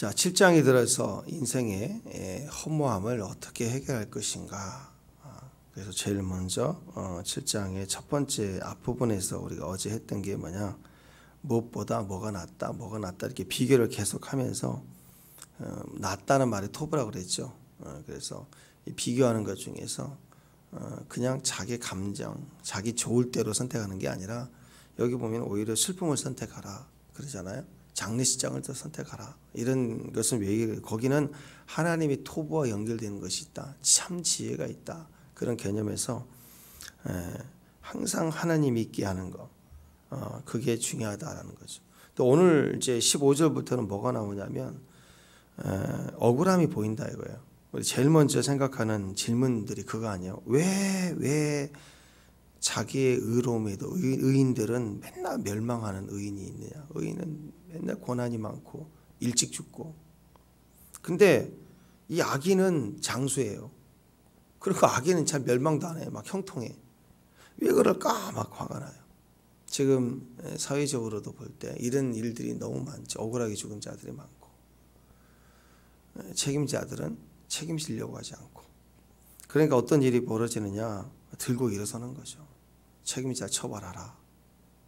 자, 7장에 들어서 인생의 허무함을 어떻게 해결할 것인가. 그래서 제일 먼저 7장의 첫 번째 앞부분에서 우리가 어제 했던 게 뭐냐, 무엇보다 뭐가 낫다 이렇게 비교를 계속하면서 낫다는 말이 토브라고 그랬죠. 그래서 이 비교하는 것 중에서 그냥 자기 감정, 자기 좋을 대로 선택하는 게 아니라 여기 보면 오히려 슬픔을 선택하라 그러잖아요. 장례식장을 더 선택하라. 이런 것은 왜 거기는 하나님이 토부와 연결되는 것이 있다. 참 지혜가 있다. 그런 개념에서 항상 하나님이 있게 하는 거, 그게 중요하다라는 거죠. 또 오늘 이제 15절부터는 뭐가 나오냐면 억울함이 보인다 이거예요. 우리 제일 먼저 생각하는 질문들이 그거 아니에요. 왜 자기의 의로움에도 의인들은 맨날 멸망하는 의인이 있느냐. 의인은 맨날 고난이 많고 일찍 죽고. 근데 이 악인은 장수예요. 그리고 악인은 잘 멸망도 안 해요. 막 형통해. 왜 그럴까 막 화가 나요. 지금 사회적으로도 볼 때 이런 일들이 너무 많죠. 억울하게 죽은 자들이 많고, 책임자들은 책임지려고 하지 않고. 그러니까 어떤 일이 벌어지느냐, 들고 일어서는 거죠. 책임자 처벌하라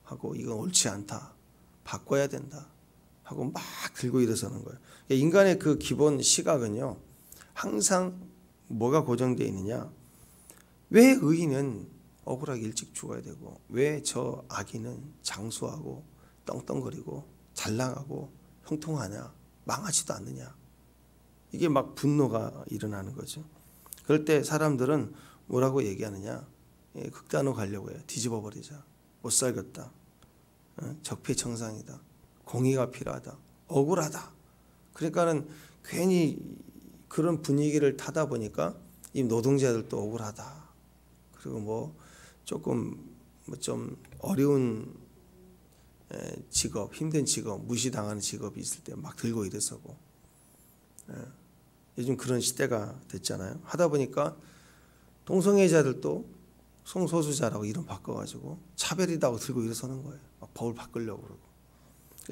하고, 이건 옳지 않다, 바꿔야 된다 하고 막 들고 일어서는 거예요. 인간의 그 기본 시각은요, 항상 뭐가 고정되어 있느냐, 왜 의인은 억울하게 일찍 죽어야 되고 왜 저 악인은 장수하고 떵떵거리고 잘 나가고 형통하냐, 망하지도 않느냐. 이게 막 분노가 일어나는 거죠. 그럴 때 사람들은 뭐라고 얘기하느냐, 극단으로 가려고 해요. 뒤집어 버리자, 못 살겠다, 적폐청산이다, 공의가 필요하다, 억울하다. 그러니까는 괜히 그런 분위기를 타다 보니까 이 노동자들도 억울하다. 그리고 뭐 좀 어려운 직업, 힘든 직업, 무시당하는 직업이 있을 때 막 들고 일어서고. 요즘 그런 시대가 됐잖아요. 하다 보니까 동성애자들도 성소수자라고 이름 바꿔가지고 차별이라고 들고 일어서는 거예요. 막 법을 바꾸려고 그러고.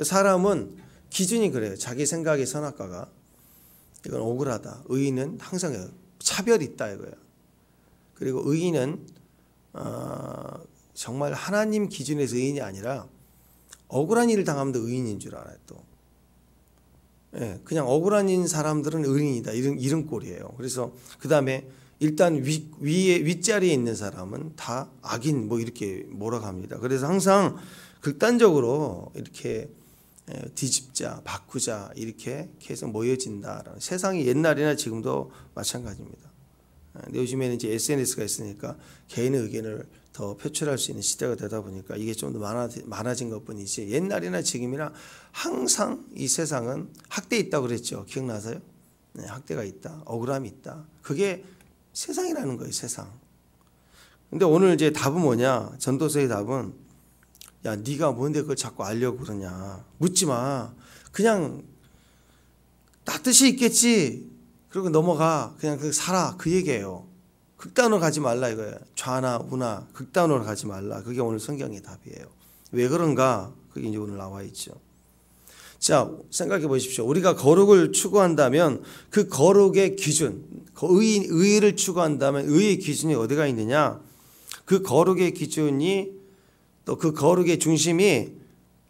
사람은 기준이 그래요. 자기 생각의 선악과가 이건 억울하다. 의인은 항상 차별이 있다 이거야. 그리고 의인은 정말 하나님 기준에서 의인이 아니라 억울한 일을 당하면 의인인 줄 알아요. 또 그냥 억울한 사람들은 의인이다 이런 꼴이에요. 그래서 그 다음에 일단 윗자리에 있는 사람은 다 악인 뭐 이렇게 몰아갑니다. 그래서 항상 극단적으로 이렇게 뒤집자, 바꾸자 이렇게 계속 모여진다. 세상이 옛날이나 지금도 마찬가지입니다. 근데 요즘에는 이제 SNS가 있으니까 개인의 의견을 더 표출할 수 있는 시대가 되다 보니까 이게 좀 더 많아진 것뿐이지, 옛날이나 지금이나 항상 이 세상은 학대 있다고 그랬죠. 기억나세요? 네, 학대가 있다, 억울함이 있다. 그게 세상이라는 거예요, 세상. 근데 오늘 이제 답은 뭐냐? 전도서의 답은, 야, 네가 뭔데 그걸 자꾸 알려고 그러냐? 묻지 마. 그냥 나 뜻이 있겠지. 그리고 넘어가. 그냥 살아. 그 얘기예요. 극단으로 가지 말라 이거예요. 좌나 우나 극단으로 가지 말라. 그게 오늘 성경의 답이에요. 왜 그런가? 그게 이제 오늘 나와 있죠. 자, 생각해 보십시오. 우리가 거룩을 추구한다면 그 거룩의 기준, 의를 추구한다면 의의 기준이 어디가 있느냐? 그 거룩의 기준이, 또 그 거룩의 중심이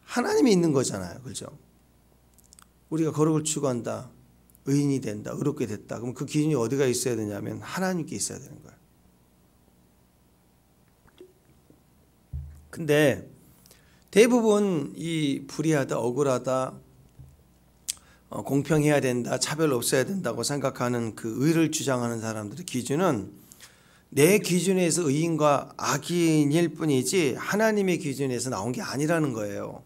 하나님이 있는 거잖아요. 그렇죠? 우리가 거룩을 추구한다, 의인이 된다, 의롭게 됐다. 그럼 그 기준이 어디가 있어야 되냐면 하나님께 있어야 되는 거예요. 근데 대부분 이 불의하다, 억울하다, 공평해야 된다, 차별 없어야 된다고 생각하는 그 의를 주장하는 사람들의 기준은 내 기준에서 의인과 악인일 뿐이지 하나님의 기준에서 나온 게 아니라는 거예요.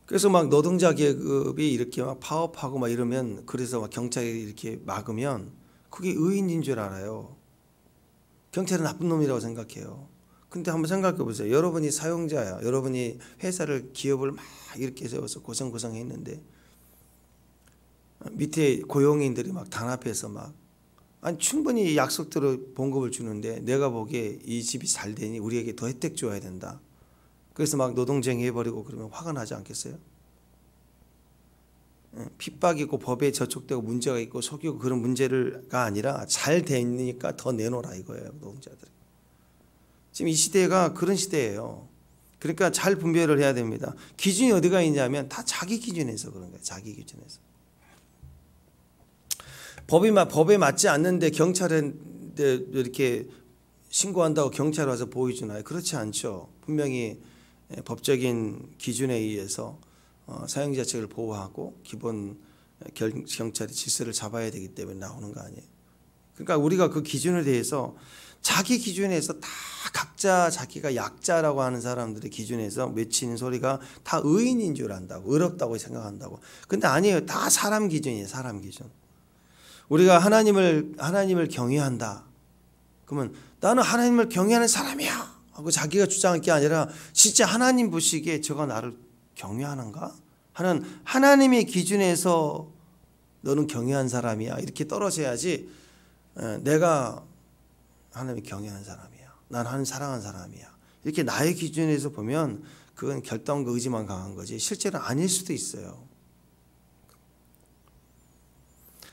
그래서 막 노동자 계급이 이렇게 막 파업하고 막 이러면, 그래서 막 경찰이 이렇게 막으면 그게 의인인 줄 알아요. 경찰은 나쁜 놈이라고 생각해요. 근데 한번 생각해 보세요. 여러분이 사용자야. 여러분이 회사를, 기업을 막 이렇게 세워서 고생했는데 밑에 고용인들이 막 단합해서 막, 아니 충분히 약속대로 봉급을 주는데 내가 보기에 이 집이 잘 되니 우리에게 더 혜택 줘야 된다. 그래서 막 노동쟁이 해버리고 그러면 화가 나지 않겠어요? 핍박이 있고 법에 저촉되고 문제가 있고 속이고 그런 문제가 아니라 잘 되니까 더 내놓으라 이거예요. 노동자들이. 지금 이 시대가 그런 시대예요. 그러니까 잘 분별을 해야 됩니다. 기준이 어디가 있냐면 다 자기 기준에서 그런 거예요. 자기 기준에서. 법에 맞지 않는데 경찰에 이렇게 신고한다고 경찰 와서 보여주나요? 그렇지 않죠. 분명히 법적인 기준에 의해서 사용자 측을 보호하고 기본 경찰의 질서를 잡아야 되기 때문에 나오는 거 아니에요. 그러니까 우리가 그 기준에 대해서 자기 기준에서 다 각자 자기가 약자라고 하는 사람들의 기준에서 외치는 소리가 다 의인인 줄 안다고, 의롭다고 생각한다고. 근데 아니에요. 다 사람 기준이에요. 사람 기준. 우리가 하나님을 경외한다. 그러면 나는 하나님을 경외하는 사람이야 하고 자기가 주장할 게 아니라 진짜 하나님 보시기에 저가 나를 경외하는가? 하는 하나님의 기준에서 너는 경외한 사람이야 이렇게 떨어져야지. 내가 하나님을 경외하는 사람이야, 난 하나님 사랑하는 사람이야 이렇게 나의 기준에서 보면 그건 결단과 의지만 강한 거지 실제로 아닐 수도 있어요.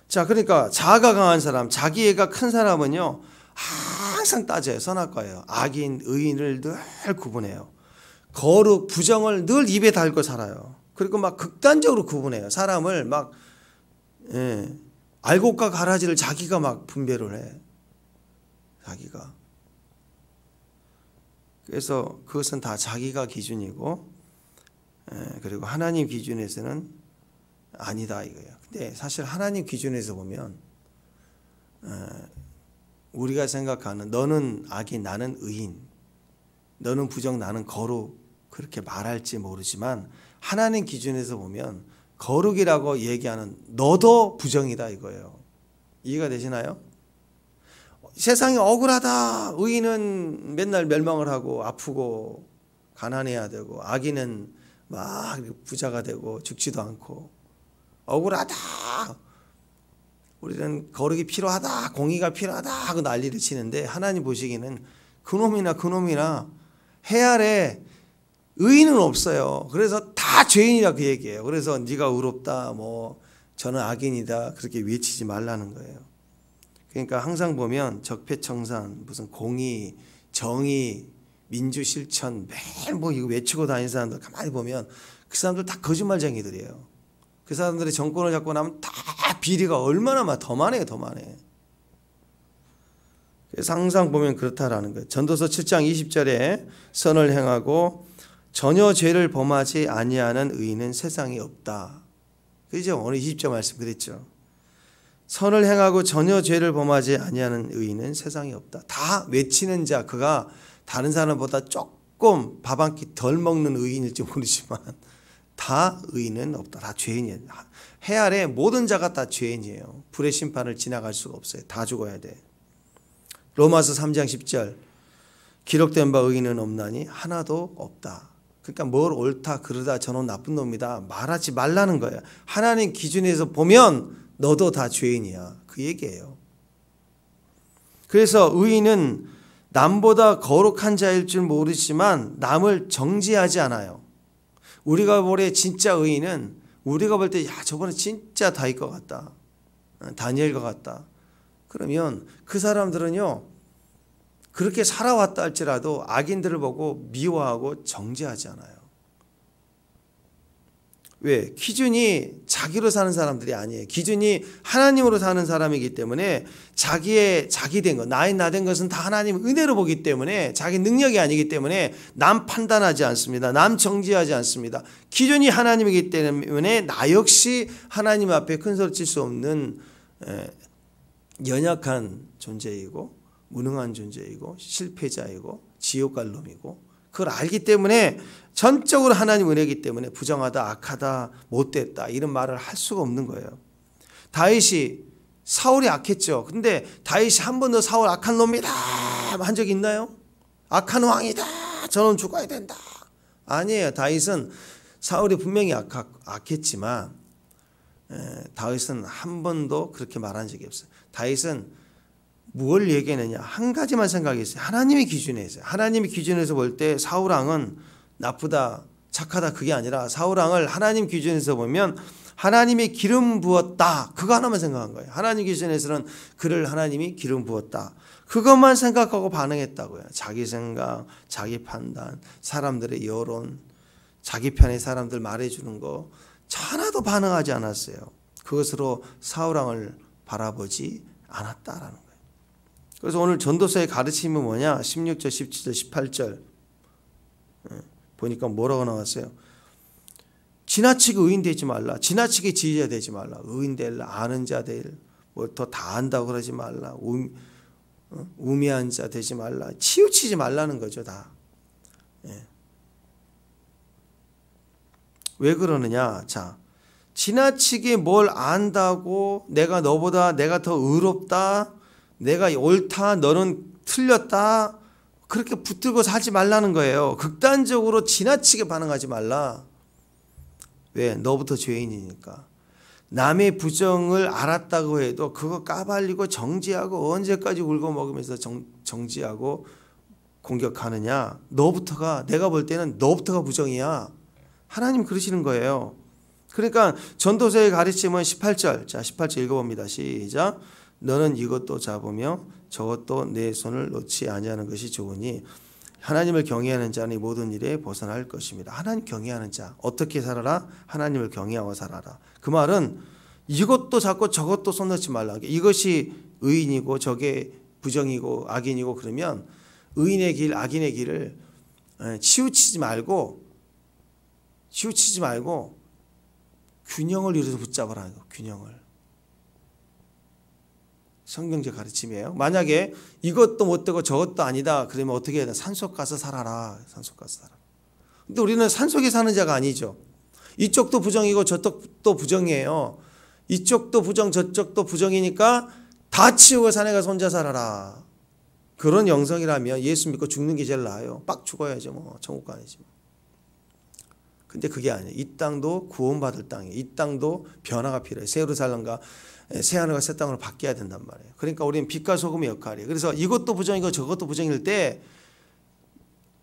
자, 그러니까 자아가 강한 사람, 자기애가 큰 사람은요 항상 따져요. 선악과예요. 악인, 의인을 늘 구분해요. 거룩, 부정을 늘 입에 달고 살아요. 그리고 막 극단적으로 구분해요. 사람을 막 알곡과 가라지를 자기가 막 분별을 해. 자기가. 그래서 그것은 다 자기가 기준이고 그리고 하나님 기준에서는 아니다 이거예요. 근데 사실 하나님 기준에서 보면 우리가 생각하는 너는 악인 나는 의인, 너는 부정 나는 거룩 그렇게 말할지 모르지만 하나님 기준에서 보면 거룩이라고 얘기하는 너도 부정이다 이거예요. 이해가 되시나요? 세상이 억울하다. 의인은 맨날 멸망을 하고 아프고 가난해야 되고 악인은 막 부자가 되고 죽지도 않고 억울하다. 우리는 거룩이 필요하다. 공의가 필요하다 하고 난리를 치는데 하나님 보시기에는 그놈이나 해 아래 의인은 없어요. 그래서 다 죄인이라 그 얘기예요. 그래서 네가 의롭다 뭐 저는 악인이다 그렇게 외치지 말라는 거예요. 그러니까 항상 보면 적폐청산 무슨 공의 정의 민주실천 매일 뭐 이거 외치고 다니는 사람들 가만히 보면 그 사람들 다 거짓말쟁이들이에요. 그 사람들이 정권을 잡고 나면 다 비리가 얼마나 더 많아요. 더 많아요. 그래서 항상 보면 그렇다라는 거예요. 전도서 7장 20절에 선을 행하고 전혀 죄를 범하지 아니하는 의인은 세상에 없다. 그죠? 오늘 20절 말씀 그랬죠. 선을 행하고 전혀 죄를 범하지 아니하는 의인은 세상에 없다. 다 외치는 자 그가 다른 사람보다 조금 밥 한 끼 덜 먹는 의인일지 모르지만 다 의인은 없다. 다 죄인이에요. 해 아래 모든 자가 다 죄인이에요. 불의 심판을 지나갈 수가 없어요. 다 죽어야 돼. 로마서 3장 10절 기록된 바 의인은 없나니 하나도 없다. 그러니까 뭘 옳다 그러다 저는 나쁜 놈이다 말하지 말라는 거예요. 하나님 기준에서 보면 너도 다 죄인이야. 그 얘기예요. 그래서 의인은 남보다 거룩한 자일 줄 모르지만 남을 정죄하지 않아요. 우리가 볼에 진짜 의인은 우리가 볼 때 야 저번에 진짜 다윗 것 같다. 다니엘 것 같다. 그러면 그 사람들은요 그렇게 살아왔다 할지라도 악인들을 보고 미워하고 정죄하지 않아요. 왜? 기준이 자기로 사는 사람들이 아니에요. 기준이 하나님으로 사는 사람이기 때문에 자기 된 것, 나 된 것은 다 하나님 은혜로 보기 때문에 자기 능력이 아니기 때문에 남 판단하지 않습니다. 남 정죄하지 않습니다. 기준이 하나님이기 때문에 나 역시 하나님 앞에 큰 소리 칠 수 없는 연약한 존재이고 무능한 존재이고 실패자이고 지옥 갈 놈이고 그걸 알기 때문에 전적으로 하나님 은혜이기 때문에 부정하다 악하다 못됐다 이런 말을 할 수가 없는 거예요. 다윗이 사울이 악했죠. 근데 다윗이 한 번도 사울 악한 놈이다 한 적 있나요? 악한 왕이다 저는 죽어야 된다. 아니에요. 다윗은 사울이 분명히 악했지만 다윗은 한 번도 그렇게 말한 적이 없어요. 다윗은 뭘 얘기했느냐 한 가지만 생각했어요. 하나님의 기준에서 볼 때 사울왕은 나쁘다 착하다 그게 아니라 사울왕을 하나님 기준에서 보면 하나님이 기름 부었다. 그거 하나만 생각한 거예요. 하나님 기준에서는 그를 하나님이 기름 부었다. 그것만 생각하고 반응했다고요. 자기 생각, 자기 판단, 사람들의 여론, 자기 편의 사람들 말해주는 거 하나도 반응하지 않았어요. 그것으로 사울왕을 바라보지 않았다라는 거예요. 그래서 오늘 전도서의 가르침은 뭐냐? 16절, 17절, 18절 보니까 뭐라고 나왔어요? 지나치게 의인 되지 말라. 지나치게 지혜자 되지 말라. 의인 될, 아는 자 될, 뭐 더 다 안다고 그러지 말라. 우매한 자 되지 말라. 치우치지 말라는 거죠, 다. 왜 그러느냐? 자, 지나치게 뭘 안다고 내가 너보다 내가 더 의롭다, 내가 옳다, 너는 틀렸다, 그렇게 붙들고 살지 말라는 거예요. 극단적으로 지나치게 반응하지 말라. 왜? 너부터 죄인이니까. 남의 부정을 알았다고 해도 그거 까발리고 정지하고 언제까지 울고 먹으면서 정지하고 공격하느냐? 너부터가, 내가 볼 때는 너부터가 부정이야. 하나님 그러시는 거예요. 그러니까 전도서의 가르침은 18절. 자, 18절 읽어봅니다. 시작. 너는 이것도 잡으며 저것도 내 손을 놓지 아니하는 것이 좋으니 하나님을 경외하는 자는 모든 일에 벗어날 것입니다. 하나님 경외하는 자 어떻게 살아라? 하나님을 경외하고 살아라. 그 말은 이것도 잡고 저것도 손 놓지 말라. 이것이 의인이고 저게 부정이고 악인이고 그러면 의인의 길, 악인의 길을 치우치지 말고 균형을 이루어서 붙잡으라는 거. 균형을. 성경적 가르침이에요. 만약에 이것도 못 되고 저것도 아니다 그러면 어떻게 해야 돼? 산속 가서 살아라. 산속 가서 살아. 근데 우리는 산속에 사는 자가 아니죠. 이쪽도 부정이고 저쪽도 부정이에요. 이쪽도 부정 저쪽도 부정이니까 다 치우고 산에 가서 혼자 살아라. 그런 영성이라면 예수 믿고 죽는 게 제일 나아요. 빡 죽어야죠. 뭐 천국 가야지. 근데 그게 아니에요. 이 땅도 구원받을 땅이에요. 이 땅도 변화가 필요해요. 새 예루살렘과 새 하늘과 새 땅으로 바뀌어야 된단 말이에요. 그러니까 우리는 빛과 소금의 역할이에요. 그래서 이것도 부정이고 저것도 부정일 때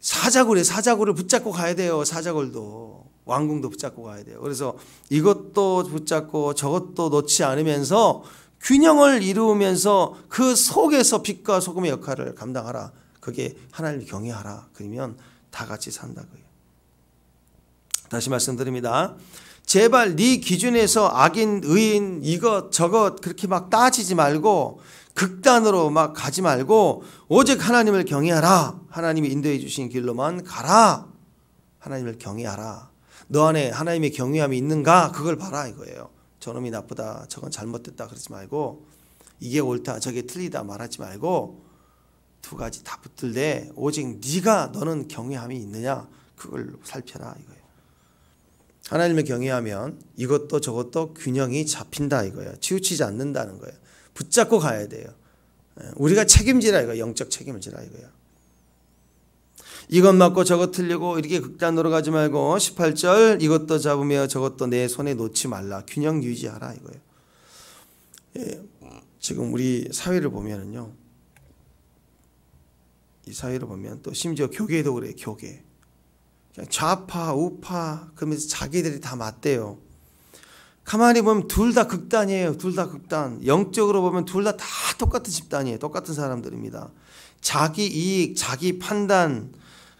사자굴을 붙잡고 가야 돼요. 사자굴도 왕궁도 붙잡고 가야 돼요. 그래서 이것도 붙잡고 저것도 놓지 않으면서 균형을 이루면서 그 속에서 빛과 소금의 역할을 감당하라. 그게 하나님을 경외하라. 그러면 다 같이 산다고요. 다시 말씀드립니다. 제발 네 기준에서 악인, 의인, 이것 저것 그렇게 막 따지지 말고 극단으로 막 가지 말고 오직 하나님을 경외하라. 하나님이 인도해 주신 길로만 가라. 하나님을 경외하라. 너 안에 하나님의 경외함이 있는가? 그걸 봐라 이거예요. 저놈이 나쁘다, 저건 잘못됐다 그러지 말고 이게 옳다, 저게 틀리다 말하지 말고 두 가지 다 붙들되 오직 너는 경외함이 있느냐? 그걸 살펴라 이거예요. 하나님을 경외하면 이것도 저것도 균형이 잡힌다 이거예요. 치우치지 않는다는 거예요. 붙잡고 가야 돼요. 우리가 책임지라 이거예요. 영적 책임지라 이거예요. 이것 맞고 저것 틀리고 이렇게 극단으로 가지 말고 18절 이것도 잡으며 저것도 내 손에 놓지 말라. 균형 유지하라 이거예요. 지금 우리 사회를 보면은요. 이 사회를 보면 또 심지어 교계도 그래요. 교계. 그냥 좌파, 우파 그러면서 자기들이 다 맞대요. 가만히 보면 둘 다 극단이에요. 둘 다 극단. 영적으로 보면 둘 다 똑같은 집단이에요. 똑같은 사람들입니다. 자기 이익, 자기 판단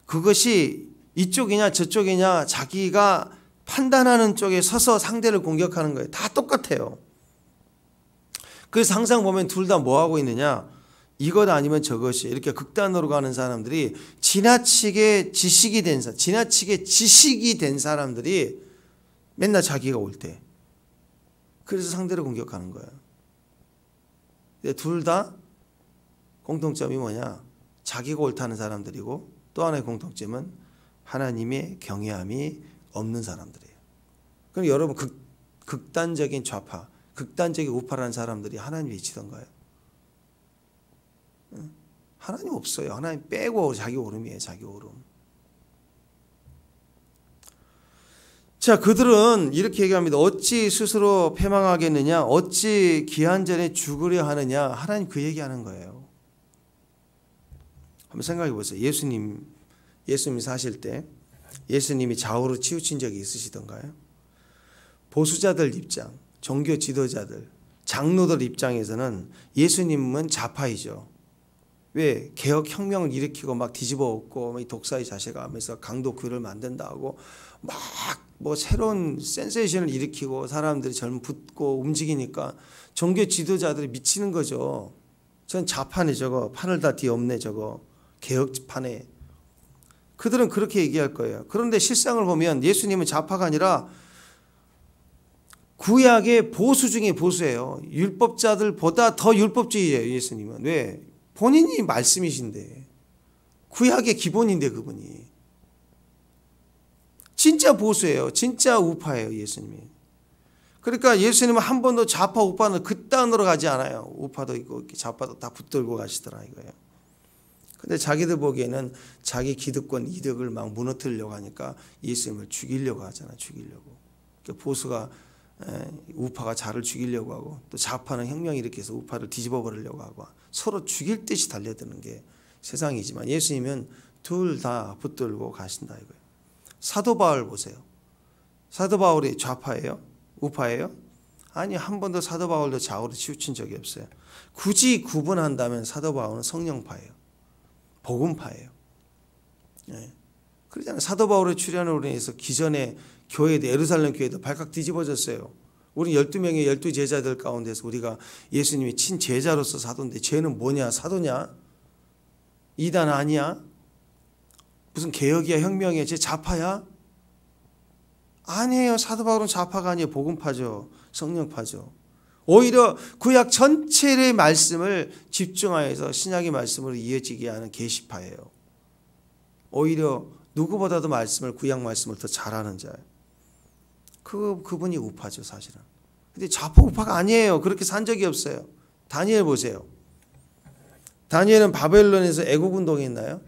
그것이 이쪽이냐 저쪽이냐 자기가 판단하는 쪽에 서서 상대를 공격하는 거예요. 다 똑같아요. 그래서 항상 보면 둘 다 뭐 하고 있느냐? 이것 아니면 저것이 이렇게 극단으로 가는 사람들이 지나치게 지식이 된 사람들이 맨날 자기가 옳대. 그래서 상대를 공격하는 거예요. 근데 둘 다 공통점이 뭐냐? 자기가 옳다는 사람들이고 또 하나의 공통점은 하나님의 경외함이 없는 사람들이에요. 그럼 여러분 극단적인 좌파, 극단적인 우파라는 사람들이 하나님이 있치던가요? 하나님 없어요. 하나님 빼고 자기 오름이에요. 자기 오름. 자, 그들은 이렇게 얘기합니다. 어찌 스스로 패망하겠느냐? 어찌 기한 전에 죽으려 하느냐? 하나님 그 얘기하는 거예요. 한번 생각해 보세요. 예수님이 사실 때 예수님이 좌우로 치우친 적이 있으시던가요? 보수자들 입장, 종교 지도자들, 장로들 입장에서는 예수님은 좌파이죠. 왜? 개혁혁명을 일으키고 막 뒤집어 엎고 독사의 자세가 하면서 강도교를 만든다 하고 막 뭐 새로운 센세이션을 일으키고 사람들이 젊은 붙고 움직이니까 종교 지도자들이 미치는 거죠. 전 좌파네 저거, 판을 다 뒤엎네 저거, 개혁파네. 그들은 그렇게 얘기할 거예요. 그런데 실상을 보면 예수님은 좌파가 아니라 구약의 보수 중에 보수예요. 율법자들보다 더 율법주의예요. 예수님은. 왜? 본인이 말씀이신데, 구약의 기본인데 그분이. 진짜 보수예요. 진짜 우파예요. 예수님이. 그러니까 예수님은 한 번도 좌파 우파는 그딴으로 가지 않아요. 우파도 있고 좌파도 다 붙들고 가시더라 이거예요. 근데 자기들 보기에는 자기 기득권 이득을 막 무너뜨리려고 하니까 예수님을 죽이려고 하잖아. 죽이려고. 그러니까 보수가 우파가 자를 죽이려고 하고 또 좌파는 혁명 일으켜서 우파를 뒤집어 버리려고 하고 서로 죽일 듯이 달려드는 게 세상이지만 예수님은 둘 다 붙들고 가신다 이거예요. 사도 바울 보세요. 사도 바울이 좌파예요? 우파예요? 아니, 한 번도 사도 바울도 좌우로 치우친 적이 없어요. 굳이 구분한다면 사도 바울은 성령파예요. 복음파예요. 네. 그러잖아요. 사도 바울의 출현으로 인해서 기존의 교회도 예루살렘 교회도 발칵 뒤집어졌어요. 우리 12명의 12제자들 가운데서 우리가 예수님이 친제자로서 사도인데 쟤는 뭐냐? 사도냐? 이단 아니야? 무슨 개혁이야 혁명이야? 쟤 좌파야? 아니에요. 사도 바울은 좌파가 아니에요. 복음파죠. 성령파죠. 오히려 구약 전체의 말씀을 집중하여서 신약의 말씀으로 이어지게 하는 계시파예요. 오히려 누구보다도 말씀을 구약 말씀을 더 잘하는 자예요. 그분이 우파죠 사실은. 근데 좌파 우파가 아니에요. 그렇게 산 적이 없어요. 다니엘 보세요. 다니엘은 바벨론에서 애국운동이 있나요?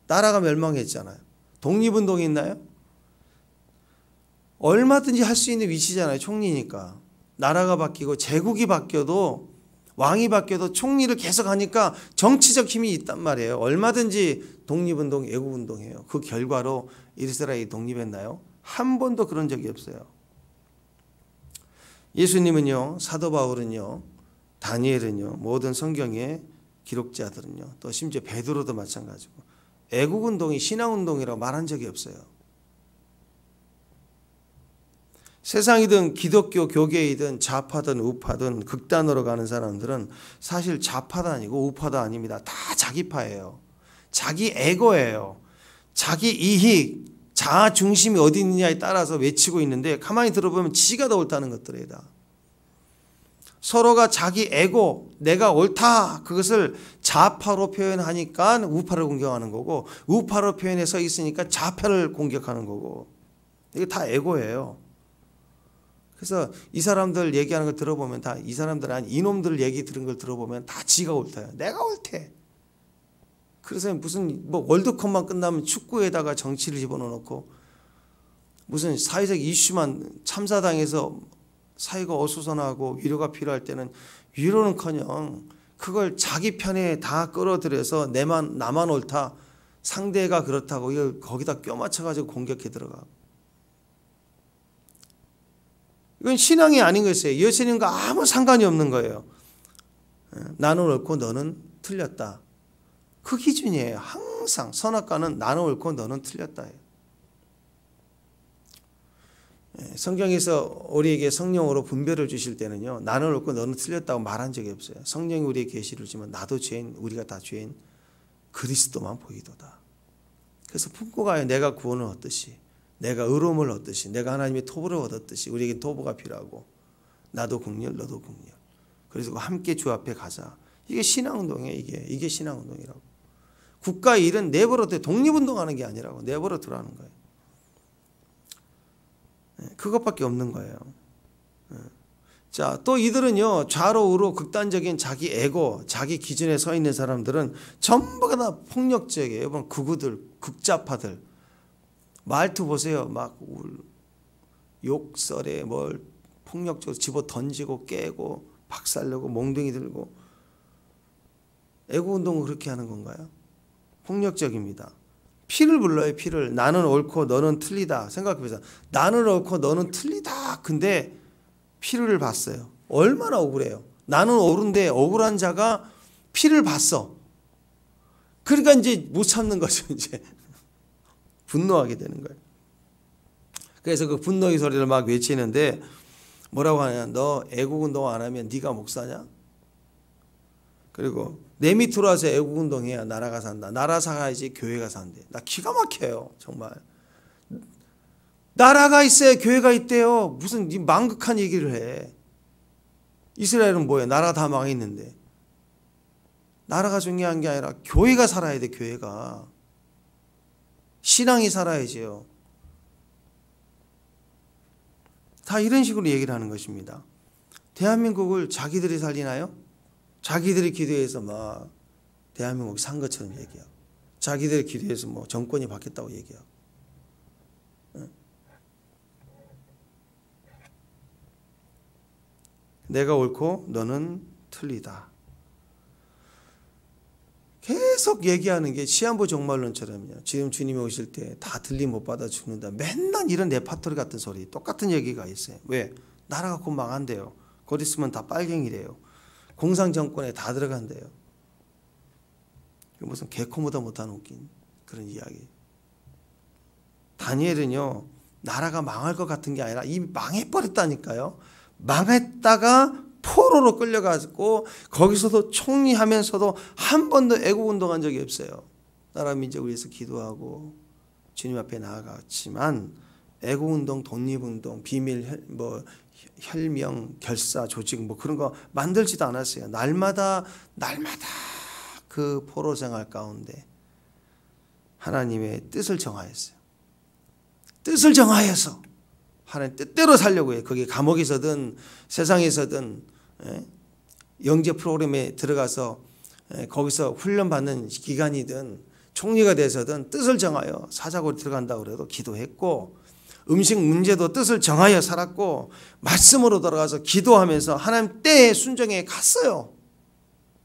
나라가 멸망했잖아요. 독립운동이 있나요? 얼마든지 할 수 있는 위치잖아요. 총리니까. 나라가 바뀌고 제국이 바뀌어도 왕이 바뀌어도 총리를 계속 하니까 정치적 힘이 있단 말이에요. 얼마든지 독립운동, 애국운동해요. 그 결과로 이스라엘이 독립했나요? 한 번도 그런 적이 없어요. 예수님은요, 사도 바울은요, 다니엘은요, 모든 성경의 기록자들은요, 또 심지어 베드로도 마찬가지고 애국운동이 신앙운동이라고 말한 적이 없어요. 세상이든 기독교 교계이든 좌파든 우파든 극단으로 가는 사람들은 사실 좌파도 아니고 우파도 아닙니다. 다 자기파예요. 자기 에고예요. 자기 이익, 자아 중심이 어디 있느냐에 따라서 외치고 있는데 가만히 들어보면 지가 더 옳다는 것들이에요. 서로가 자기 에고, 내가 옳다 그것을 좌파로 표현하니까 우파를 공격하는 거고 우파로 표현해 서 있으니까 좌파를 공격하는 거고 이게 다 에고예요. 그래서 이 사람들 얘기하는 걸 들어보면 다 이 사람들 아니 이놈들 얘기 들은 걸 들어보면 다 지가 옳다요. 내가 옳대. 그래서 무슨 뭐 월드컵만 끝나면 축구에다가 정치를 집어넣고 무슨 사회적 이슈만 참사당해서 사회가 어수선하고 위로가 필요할 때는 위로는커녕 그걸 자기 편에 다 끌어들여서 나만 옳다. 상대가 그렇다고 이걸 거기다 껴맞춰가지고 공격해 들어가. 이건 신앙이 아닌 것이에요. 예수님과 아무 상관이 없는 거예요. 나는 옳고 너는 틀렸다. 그 기준이에요. 항상 선악과는 나는 옳고 너는 틀렸다. 성경에서 우리에게 성령으로 분별을 주실 때는요. 나는 옳고 너는 틀렸다고 말한 적이 없어요. 성령이 우리에게 계시를 주면 나도 죄인, 우리가 다 죄인, 그리스도만 보이도다. 그래서 품고 가요. 내가 구원을 얻듯이. 내가 의로움을 얻듯이 내가 하나님의 토부를 얻었듯이 우리에게 토부가 필요하고 나도 국률 너도 국률 그래서 함께 주 앞에 가자. 이게 신앙운동이에요. 이게 신앙운동이라고. 국가의 일은 내버려 둬. 독립운동하는 게 아니라고 내버려 두라는 거예요. 그것밖에 없는 거예요. 자, 또 이들은요 좌로 우로 극단적인 자기 에고 자기 기준에 서 있는 사람들은 전부가 다 폭력적이에요. 여러분 극우들 극좌파들 말투 보세요. 막 욕설에 뭘 폭력적으로 집어 던지고 깨고 박살내고 몽둥이 들고 애국운동을 그렇게 하는 건가요? 폭력적입니다. 피를 불러요. 피를. 나는 옳고 너는 틀리다. 생각해보세요. 나는 옳고 너는 틀리다. 근데 피를 봤어요. 얼마나 억울해요. 나는 옳은데 억울한 자가 피를 봤어. 그러니까 이제 못 참는 거죠. 이제 분노하게 되는 거예요. 그래서 그 분노의 소리를 막 외치는데 뭐라고 하냐. 너 애국운동 안 하면 네가 목사냐? 그리고 내 밑으로 와서 애국운동해야 나라가 산다. 나라 살아야지 교회가 산대. 나 기가 막혀요. 정말. 나라가 있어야 교회가 있대요. 무슨 망극한 얘기를 해. 이스라엘은 뭐예요? 나라가 다 망했는데. 나라가 중요한 게 아니라 교회가 살아야 돼. 교회가. 신앙이 살아야지요. 다 이런 식으로 얘기를 하는 것입니다. 대한민국을 자기들이 살리나요? 자기들이 기도해서 막 대한민국이 산 것처럼 얘기하고, 자기들이 기도해서 뭐 정권이 바뀌었다고 얘기하고. 내가 옳고 너는 틀리다. 계속 얘기하는 게 시한부 종말론처럼요. 지금 주님이 오실 때 다 들림 못 받아 죽는다. 맨날 이런 레파토리 같은 소리, 똑같은 얘기가 있어요. 왜? 나라가 곧 망한대요. 곧 있으면 다 빨갱이래요. 공산정권에 다 들어간대요. 무슨 개코보다 못한 웃긴 그런 이야기. 다니엘은요, 나라가 망할 것 같은 게 아니라 이미 망해버렸다니까요. 망했다가 포로로 끌려가고 거기서도 총리하면서도 한 번도 애국운동한 적이 없어요. 나라 민족을 위해서 기도하고 주님 앞에 나아갔지만 애국운동, 독립운동, 비밀 혈명, 결사, 조직 뭐 그런 거 만들지도 않았어요. 날마다 그 포로 생활 가운데 하나님의 뜻을 정하였어요. 뜻을 정하여서 하나님 뜻대로 살려고 해요. 그게 감옥에서든 세상에서든 영재 프로그램에 들어가서 거기서 훈련받는 기간이든 총리가 돼서든 뜻을 정하여 사자고에 들어간다고 그래도 기도했고, 음식 문제도 뜻을 정하여 살았고, 말씀으로 돌아가서 기도하면서 하나님 때에 순종해 갔어요.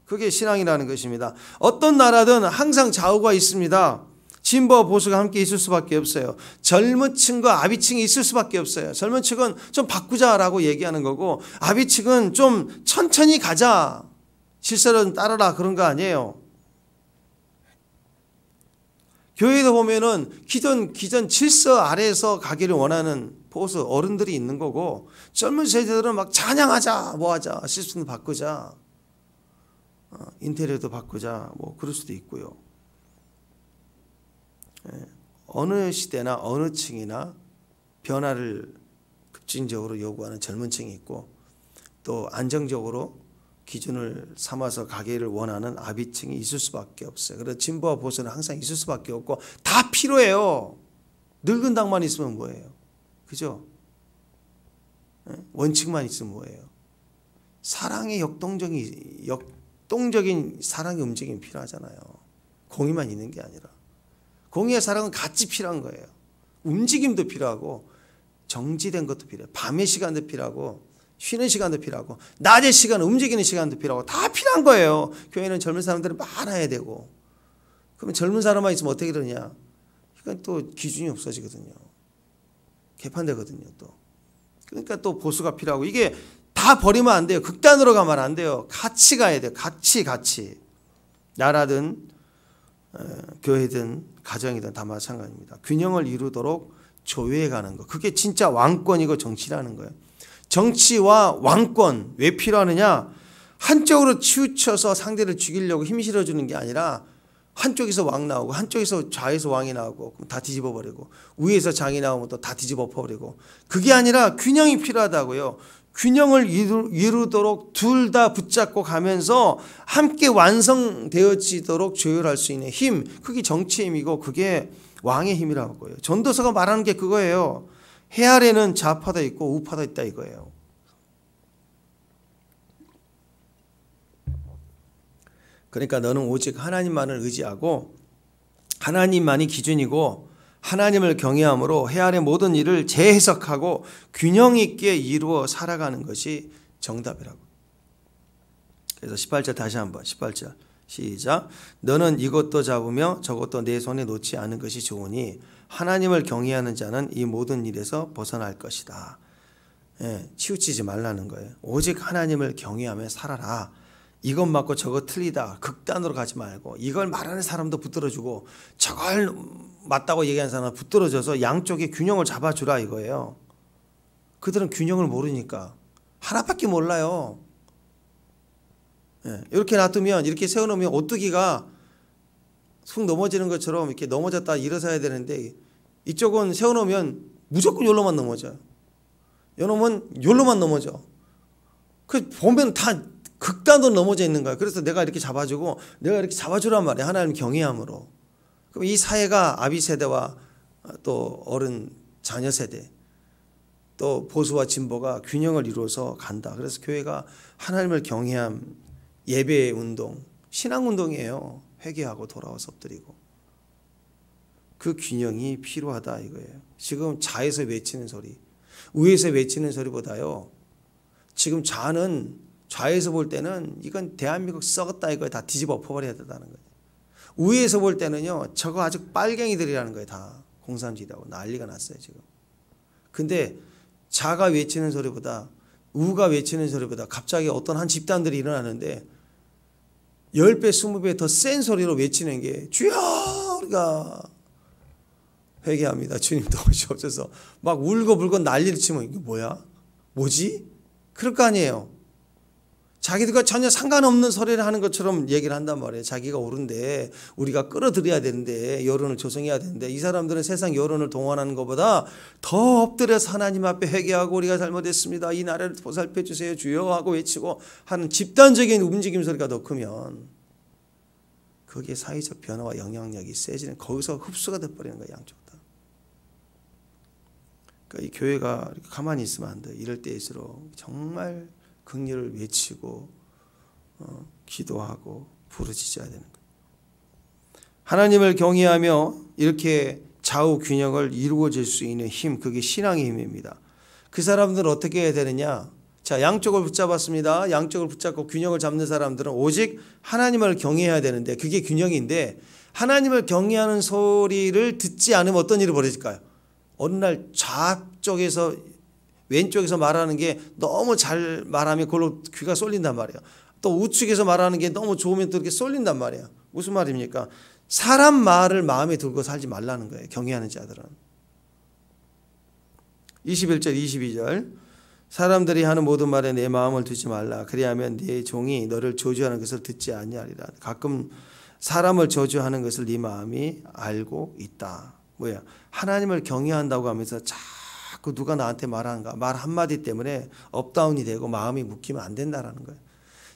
그게 신앙이라는 것입니다. 어떤 나라든 항상 좌우가 있습니다. 진보와 보수가 함께 있을 수밖에 없어요. 젊은 층과 아비층이 있을 수밖에 없어요. 젊은 층은 좀 바꾸자라고 얘기하는 거고, 아비층은 좀 천천히 가자, 질서는 따르라, 그런 거 아니에요. 교회도 보면은 기존 질서 아래에서 가기를 원하는 보수 어른들이 있는 거고, 젊은 세대들은 막 찬양하자, 뭐하자, 시스템도 바꾸자, 인테리어도 바꾸자, 뭐 그럴 수도 있고요. 어느 시대나 어느 층이나 변화를 급진적으로 요구하는 젊은 층이 있고, 또 안정적으로 기준을 삼아서 가기를 원하는 아비층이 있을 수밖에 없어요. 그래서 진보와 보수는 항상 있을 수밖에 없고, 다 필요해요. 늙은 당만 있으면 뭐예요? 그죠? 원칙만 있으면 뭐예요? 사랑의 역동적인 사랑의 움직임이 필요하잖아요. 공의만 있는 게 아니라. 공의의 사랑은 같이 필요한 거예요. 움직임도 필요하고 정지된 것도 필요해요. 밤의 시간도 필요하고 쉬는 시간도 필요하고 낮의 시간, 움직이는 시간도 필요하고 다 필요한 거예요. 교회는 젊은 사람들이 많아야 되고, 그러면 젊은 사람만 있으면 어떻게 되느냐? 이건 또 기준이 없어지거든요. 개판되거든요. 또. 그러니까 또 보수가 필요하고, 이게 다 버리면 안 돼요. 극단으로 가면 안 돼요. 같이 가야 돼요. 같이. 나라든 교회든 가정이든 다 마찬가지입니다. 균형을 이루도록 조회해 가는 거. 그게 진짜 왕권이고 정치라는 거예요. 정치와 왕권 왜 필요하느냐? 한쪽으로 치우쳐서 상대를 죽이려고 힘 실어주는 게 아니라, 한쪽에서 왕 나오고 한쪽에서 좌에서 왕이 나오고 그럼 다 뒤집어 버리고, 위에서 장이 나오면 또 다 뒤집어 버리고, 그게 아니라 균형이 필요하다고요. 균형을 이루도록 둘 다 붙잡고 가면서 함께 완성되어지도록 조율할 수 있는 힘, 그게 정치의 힘이고 그게 왕의 힘이라고 하고요. 전도서가 말하는 게 그거예요. 해 아래는 좌파도 있고 우파도 있다 이거예요. 그러니까 너는 오직 하나님만을 의지하고 하나님만이 기준이고, 하나님을 경외함으로 해 아래 모든 일을 재해석하고 균형 있게 이루어 살아가는 것이 정답이라고. 그래서 18절 다시 한번, 18절 시작. 너는 이것도 잡으며 저것도 내 손에 놓지 않은 것이 좋으니 하나님을 경외하는 자는 이 모든 일에서 벗어날 것이다. 예, 치우치지 말라는 거예요. 오직 하나님을 경외하며 살아라. 이것 맞고 저것 틀리다 극단으로 가지 말고, 이걸 말하는 사람도 붙들어주고 저걸 맞다고 얘기하는 사람은 붙들어줘서 양쪽의 균형을 잡아주라 이거예요. 그들은 균형을 모르니까 하나밖에 몰라요. 예, 이렇게 놔두면, 이렇게 세워놓으면 오뚜기가 쑥 넘어지는 것처럼 이렇게 넘어졌다 일어서야 되는데, 이쪽은 세워놓으면 무조건 요로만 넘어져요. 요놈은 요로만 넘어져. 그 보면 다 극단으로 넘어져 있는 거야. 그래서 내가 이렇게 잡아주고, 내가 이렇게 잡아주란 말이야. 하나님 경외함으로. 그럼 이 사회가 아비 세대와 또 어른 자녀 세대, 또 보수와 진보가 균형을 이루어서 간다. 그래서 교회가 하나님을 경외함 예배 운동, 신앙 운동이에요. 회개하고 돌아와서 엎드리고. 그 균형이 필요하다 이거예요. 지금 좌에서 외치는 소리, 우에서 외치는 소리보다요, 지금 좌에서 볼 때는 이건 대한민국 썩었다 이거에 다 뒤집어 엎어버려야 된다는 거예요. 우에서 볼 때는요, 저거 아주 빨갱이들이라는 거예요. 다 공산주의라고 난리가 났어요 지금. 근데 좌가 외치는 소리보다, 우가 외치는 소리보다 갑자기 어떤 한 집단들이 일어나는데 10배 20배 더 센 소리로 외치는 게, 주여 우리가 회개합니다, 주님 도우시옵소서, 막 울고불고 난리를 치면 이게 뭐야? 뭐지? 그럴 거 아니에요. 자기들과 전혀 상관없는 소리를 하는 것처럼 얘기를 한단 말이에요. 자기가 옳은데 우리가 끌어들여야 되는데, 여론을 조성해야 되는데, 이 사람들은 세상 여론을 동원하는 것보다 더 엎드려서 하나님 앞에 회개하고 우리가 잘못했습니다, 이 나라를 보살펴 주세요 주여 하고 외치고 하는 집단적인 움직임 소리가 더 크면, 거기에 사회적 변화와 영향력이 세지는, 거기서 흡수가 돼버리는 거예요. 양쪽 다. 그러니까 이 교회가 이렇게 가만히 있으면 안 돼요. 이럴 때일수록 정말 긍휼을 외치고 기도하고 부르짖어야 되는 거예요. 하나님을 경외하며 이렇게 좌우 균형을 이루어질 수 있는 힘, 그게 신앙의 힘입니다. 그 사람들은 어떻게 해야 되느냐? 자, 양쪽을 붙잡았습니다. 양쪽을 붙잡고 균형을 잡는 사람들은 오직 하나님을 경외해야 되는데, 그게 균형인데, 하나님을 경외하는 소리를 듣지 않으면 어떤 일이 벌어질까요? 어느 날 좌쪽에서 왼쪽에서 말하는 게 너무 잘 말하면 그걸로 귀가 쏠린단 말이에요. 또 우측에서 말하는 게 너무 좋으면 또 이렇게 쏠린단 말이에요. 무슨 말입니까? 사람 말을 마음에 들고 살지 말라는 거예요. 경외하는 자들은. 21절 22절 사람들이 하는 모든 말에 내 마음을 두지 말라. 그리하면 네 종이 너를 저주하는 것을 듣지 아니하리라. 가끔 사람을 저주하는 것을 네 마음이 알고 있다. 뭐야? 하나님을 경외한다고 하면서 자꾸 누가 나한테 말하는가, 말 한마디 때문에 업다운이 되고 마음이 묶이면 안 된다라는 거예요.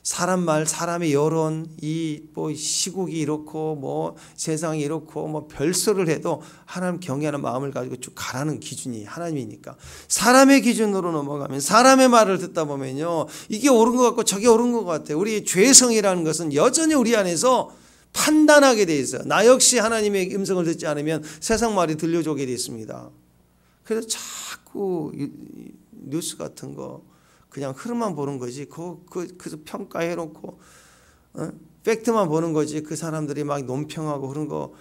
사람 말, 사람의 여론, 이 뭐 시국이 이렇고 뭐 세상이 이렇고 뭐 별소를 해도 하나님 경외하는 마음을 가지고 쭉 가라는 기준이 하나님이니까, 사람의 기준으로 넘어가면, 사람의 말을 듣다 보면요, 이게 옳은 것 같고 저게 옳은 것 같아요. 우리 죄성이라는 것은 여전히 우리 안에서 판단하게 돼 있어요. 나 역시 하나님의 음성을 듣지 않으면 세상 말이 들려주게 돼 있습니다. 그래서 자꾸 뉴스 같은 거 그냥 흐름만 보는 거지, 그 평가해놓고 팩트만 보는 거지, 그 사람들이 막 논평하고 그런 거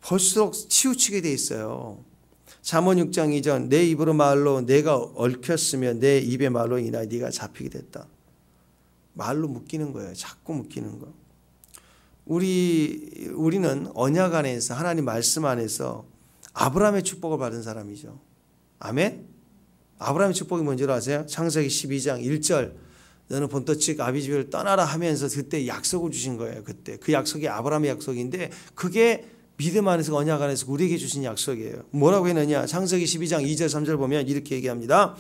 볼수록 치우치게 돼 있어요. 잠언 6장 2절 내 입으로 말로 내가 얽혔으면 내 입의 말로 인하여 네가 잡히게 됐다. 말로 묶이는 거예요. 자꾸 묶이는 거. 우리는 언약 안에서, 하나님 말씀 안에서 아브라함의 축복을 받은 사람이죠. 아멘? 아브라함의 축복이 뭔지 아세요? 창세기 12장 1절 너는 본토측 아비 집을 떠나라 하면서 그때 약속을 주신 거예요. 그때 그 약속이 아브라함의 약속인데, 그게 믿음 안에서, 언약 안에서 우리에게 주신 약속이에요. 뭐라고 했느냐? 창세기 12장 2절 3절 보면 이렇게 얘기합니다.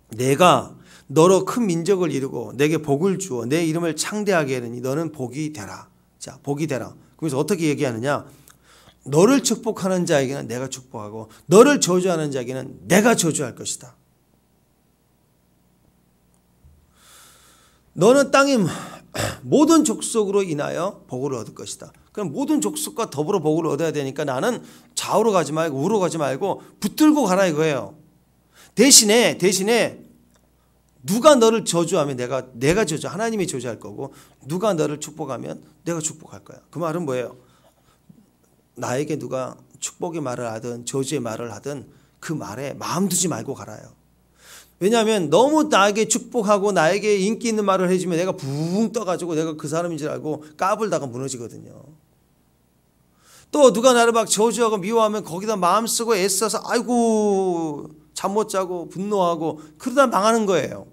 내가 너로 큰 민족을 이루고 내게 복을 주어 내 이름을 창대하게 하느니 너는 복이 되라. 자, 복이 되라. 그래서 어떻게 얘기하느냐? 너를 축복하는 자에게는 내가 축복하고 너를 저주하는 자에게는 내가 저주할 것이다. 너는 땅의 모든 족속으로 인하여 복을 얻을 것이다. 그럼 모든 족속과 더불어 복을 얻어야 되니까 나는 좌우로 가지 말고 우로 가지 말고 붙들고 가라 이거예요. 대신에 누가 너를 저주하면 내가 저주, 하나님이 저주할 거고, 누가 너를 축복하면 내가 축복할 거야. 그 말은 뭐예요? 나에게 누가 축복의 말을 하든 저주의 말을 하든 그 말에 마음 두지 말고 갈아요. 왜냐하면 너무 나에게 축복하고 나에게 인기 있는 말을 해주면 내가 붕 떠가지고 내가 그 사람인 줄 알고 까불다가 무너지거든요. 또 누가 나를 막 저주하고 미워하면 거기다 마음 쓰고 애써서 아이고 잠 못 자고 분노하고 그러다 망하는 거예요.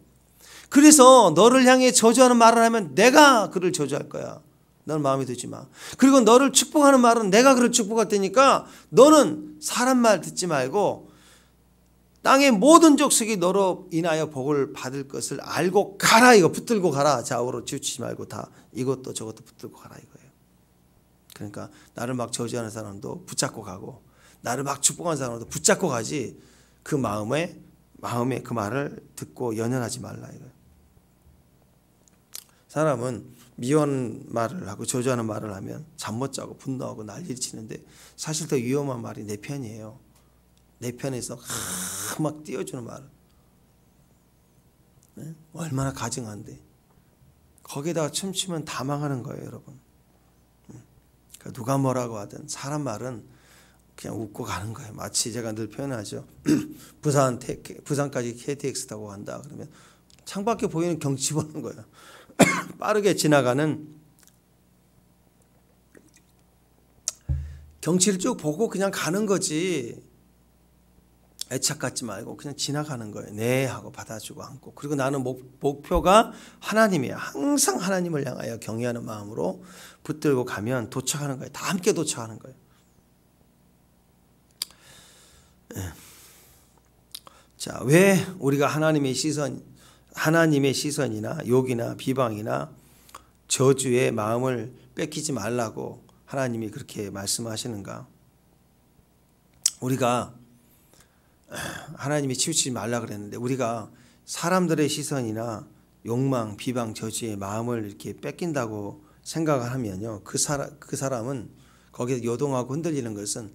그래서 너를 향해 저주하는 말을 하면 내가 그를 저주할 거야. 너는 마음에 두지 마. 그리고 너를 축복하는 말은 내가 그를 축복할 테니까 너는 사람 말 듣지 말고 땅의 모든 족속이 너로 인하여 복을 받을 것을 알고 가라. 이거 붙들고 가라. 좌우로 치우치지 말고 다 이것도 저것도 붙들고 가라 이거예요. 그러니까 나를 막 저주하는 사람도 붙잡고 가고 나를 막 축복하는 사람도 붙잡고 가지 그 마음에 그 말을 듣고 연연하지 말라 이거예요. 사람은 미워하는 말을 하고 저주하는 말을 하면 잠 못 자고 분노하고 난리를 치는데 사실 더 위험한 말이 내 편이에요. 내 편에서 막 띄워주는 말. 네? 얼마나 가증한데. 거기다가 춤추면 다 망하는 거예요, 여러분. 그러니까 누가 뭐라고 하든 사람 말은 그냥 웃고 가는 거예요. 마치 제가 늘 표현하죠. 부산까지 KTX 타고 간다. 그러면 창밖에 보이는 경치 보는 거예요. 빠르게 지나가는 경치를 쭉 보고 그냥 가는 거지. 애착 갖지 말고 그냥 지나가는 거예요. 네 하고 받아주고 안고. 그리고 나는 목표가 하나님이야. 항상 하나님을 향하여 경외하는 마음으로 붙들고 가면 도착하는 거예요. 다 함께 도착하는 거예요. 네. 자, 왜 우리가 하나님의 시선이나 욕이나 비방이나 저주의 마음을 뺏기지 말라고 하나님이 그렇게 말씀하시는가? 우리가 하나님이 치우치지 말라 그랬는데 우리가 사람들의 시선이나 욕망, 비방, 저주의 마음을 이렇게 뺏긴다고 생각을 하면요. 그 사람은 거기에 요동하고 흔들리는 것은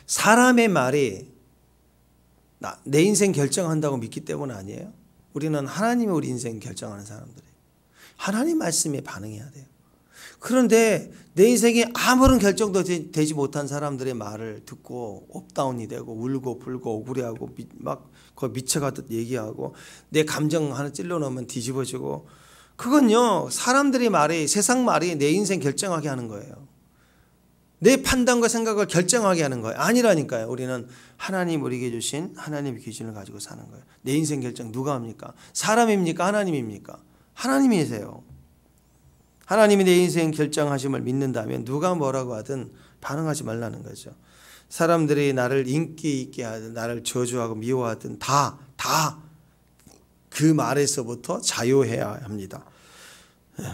사람의 말이 내 인생 결정한다고 믿기 때문 아니에요. 우리는 하나님이 우리 인생 결정하는 사람들이에요. 하나님 말씀에 반응해야 돼요. 그런데 내 인생에 아무런 결정도 되지 못한 사람들의 말을 듣고 업다운이 되고 울고 불고 억울해하고 막 거의 미쳐가듯 얘기하고 내 감정 하나 찔러 넣으면 뒤집어지고 그건요 사람들의 말이 세상 말이 내 인생 결정하게 하는 거예요. 내 판단과 생각을 결정하게 하는 거예요. 아니라니까요. 우리는 하나님 우리에게 주신 하나님의 기준을 가지고 사는 거예요. 내 인생 결정 누가 합니까? 사람입니까? 하나님입니까? 하나님이세요. 하나님이 내 인생 결정하심을 믿는다면 누가 뭐라고 하든 반응하지 말라는 거죠. 사람들이 나를 인기 있게 하든 나를 저주하고 미워하든 다 그 말에서부터 자유해야 합니다.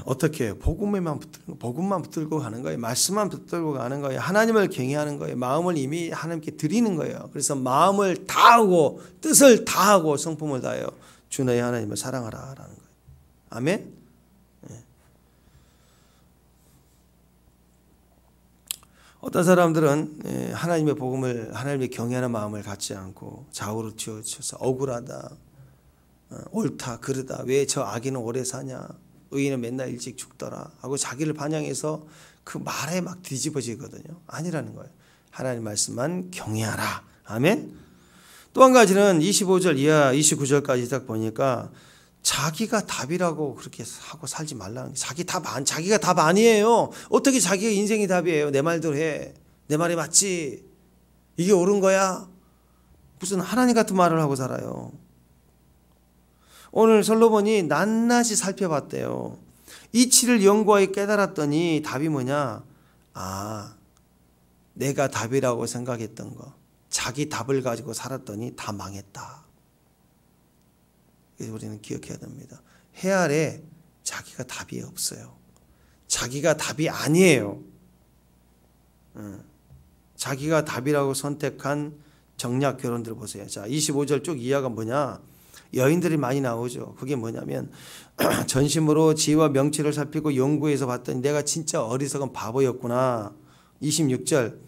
어떻게 해요? 복음만 붙들고 가는 거예요. 말씀만 붙들고 가는 거예요. 하나님을 경외하는 거예요. 마음을 이미 하나님께 드리는 거예요. 그래서 마음을 다하고 뜻을 다하고 성품을 다하여 주 너의 하나님을 사랑하라 라는 거예요. 아멘. 어떤 사람들은 하나님의 복음을 하나님의 경외하는 마음을 갖지 않고 좌우로 치우쳐서 억울하다, 옳다, 그르다, 왜 저 악인은 오래 사냐, 의인은 맨날 일찍 죽더라 하고 자기를 반영해서 그 말에 막 뒤집어지거든요. 아니라는 거예요. 하나님 말씀만 경외하라. 아멘. 또 한 가지는 25절 이하 29절까지 딱 보니까 자기가 답이라고 그렇게 하고 살지 말라는 거예요. 자기가 답 아니에요. 어떻게 자기가 인생이 답이에요. 내 말대로 해. 내 말이 맞지. 이게 옳은 거야. 무슨 하나님 같은 말을 하고 살아요. 오늘 솔로몬이 낱낱이 살펴봤대요. 이치를 연구하여 깨달았더니 답이 뭐냐. 내가 답이라고 생각했던 거. 자기 답을 가지고 살았더니 다 망했다. 그래서 우리는 기억해야 됩니다. 해 아래 자기가 답이 없어요. 자기가 답이 아니에요. 자기가 답이라고 선택한 정략 결혼들 보세요. 자, 25절 쭉 이하가 뭐냐. 여인들이 많이 나오죠. 그게 뭐냐면 전심으로 지혜와 명치를 살피고 연구해서 봤더니 내가 진짜 어리석은 바보였구나. 26절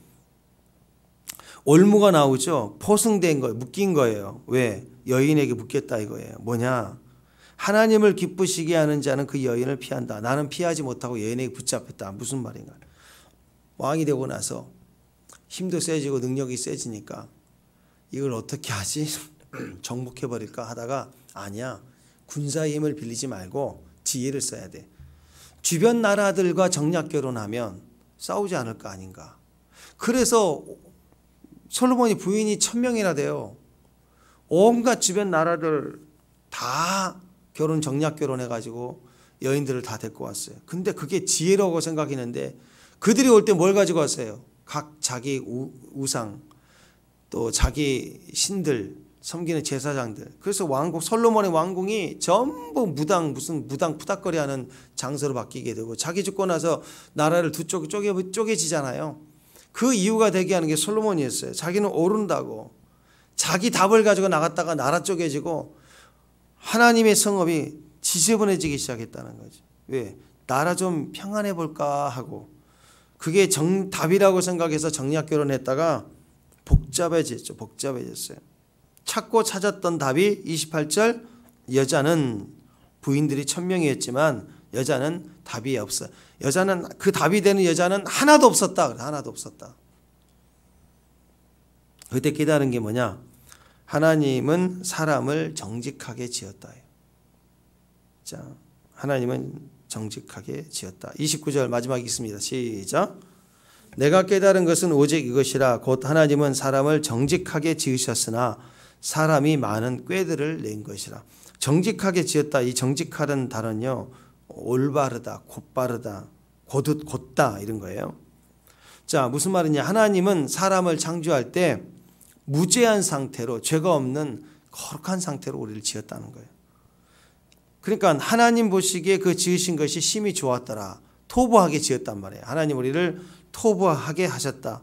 올무가 나오죠. 포승된 거, 묶인 거예요. 왜? 여인에게 묶였다 이거예요. 뭐냐? 하나님을 기쁘시게 하는 자는 그 여인을 피한다. 나는 피하지 못하고 여인에게 붙잡혔다. 무슨 말인가? 왕이 되고 나서 힘도 세지고 능력이 세지니까 이걸 어떻게 하지? 정복해버릴까 하다가 아니야. 군사의 힘을 빌리지 말고 지혜를 써야 돼. 주변 나라들과 정략 결혼하면 싸우지 않을 거 아닌가. 그래서 솔로몬이 부인이 1000명이나 돼요. 온갖 주변 나라들 다 정략 결혼해가지고 여인들을 다 데리고 왔어요. 근데 그게 지혜라고 생각했는데 그들이 올 때 뭘 가지고 왔어요? 각 자기 우상 또 자기 신들 섬기는 제사장들. 그래서 왕국 솔로몬의 왕궁이 전부 무슨 무당 푸닥거리하는 장소로 바뀌게 되고 자기 죽고 나서 나라를 두 쪽 쪼개지잖아요. 그 이유가 되게 하는 게 솔로몬이었어요. 자기는 오른다고 자기 답을 가지고 나갔다가 나라 쪼개지고 하나님의 성읍이 지저분해지기 시작했다는 거죠. 왜? 나라 좀 평안해 볼까 하고 그게 답이라고 생각해서 정략 결혼했다가 복잡해졌어요. 찾고 찾았던 답이 28절 여자는 부인들이 1000명이었지만 여자는 답이 없어. 여자는 그 답이 되는 여자는 하나도 없었다. 하나도 없었다. 그때 깨달은 게 뭐냐? 하나님은 사람을 정직하게 지었다. 자, 하나님은 정직하게 지었다. 29절 마지막 읽습니다. 시작. 내가 깨달은 것은 오직 이것이라 곧 하나님은 사람을 정직하게 지으셨으나 사람이 많은 꾀들을 낸 것이라. 정직하게 지었다. 이 정직하다는 단어는요. 올바르다, 곧바르다, 곧다 이런 거예요. 자, 무슨 말이냐? 하나님은 사람을 창조할 때 무죄한 상태로 죄가 없는 거룩한 상태로 우리를 지었다는 거예요. 그러니까 하나님 보시기에 그 지으신 것이 심히 좋았더라. 토부하게 지었단 말이에요. 하나님 우리를 토부하게 하셨다.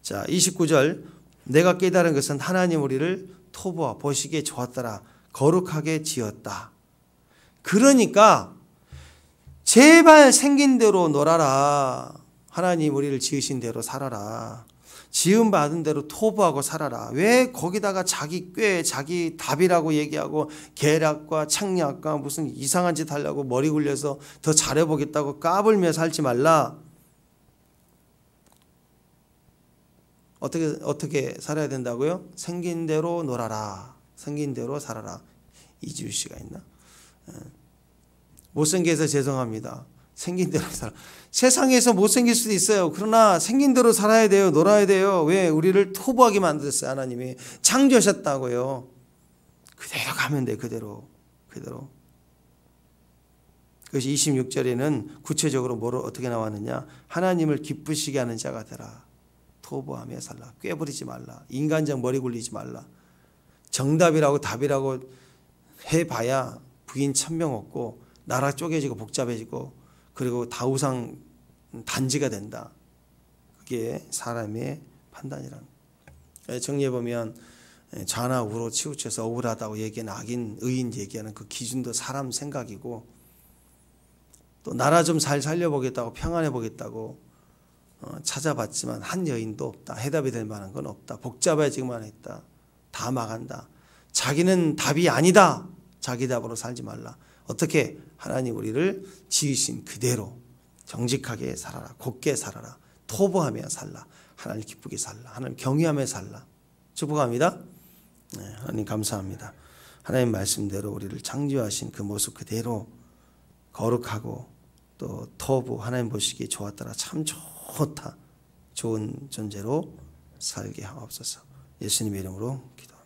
자, 29절 내가 깨달은 것은 하나님 우리를 토부하 보시기에 좋았더라. 거룩하게 지었다. 그러니까 제발 생긴 대로 놀아라. 하나님 우리를 지으신 대로 살아라. 지음 받은 대로 토부하고 살아라. 왜 거기다가 자기 꾀, 자기 답이라고 얘기하고 계략과 창략과 무슨 이상한 짓 하려고 머리 굴려서 더 잘해보겠다고 까불며 살지 말라. 어떻게 살아야 된다고요? 생긴 대로 놀아라. 생긴 대로 살아라. 이지우 씨가 있나? 못생겨서 죄송합니다. 생긴 대로 살아. 세상에서 못생길 수도 있어요. 그러나 생긴 대로 살아야 돼요. 놀아야 돼요. 왜? 우리를 토부하게 만들었어요. 하나님이 창조하셨다고요. 그대로 가면 돼. 그대로. 그것이 26절에는 구체적으로 어떻게 나왔느냐? 하나님을 기쁘시게 하는 자가 되라. 토부하며 살라. 꾀부리지 말라. 인간적 머리 굴리지 말라. 정답이라고 답이라고 해봐야 부인 1000명 없고 나라 쪼개지고 복잡해지고 그리고 다 우상 단지가 된다. 그게 사람의 판단이란. 정리해보면 좌나 우로 치우쳐서 억울하다고 얘기하는 악인, 의인 얘기하는 그 기준도 사람 생각이고 또 나라 좀 잘 살려보겠다고 평안해보겠다고 찾아봤지만 한 여인도 없다. 해답이 될 만한 건 없다. 복잡해지기만 했다. 다 망한다. 자기는 답이 아니다. 자기 답으로 살지 말라. 어떻게? 하나님 우리를 지으신 그대로 정직하게 살아라. 곧게 살아라. 토부하며 살라. 하나님 기쁘게 살라. 하나님 경외하며 살라. 축복합니다. 네, 하나님 감사합니다. 하나님 말씀대로 우리를 창조하신 그 모습 그대로 거룩하고 또 토부 하나님 보시기에 좋았더라. 참 좋다. 좋은 존재로 살게 하옵소서. 예수님의 이름으로 기도합니다.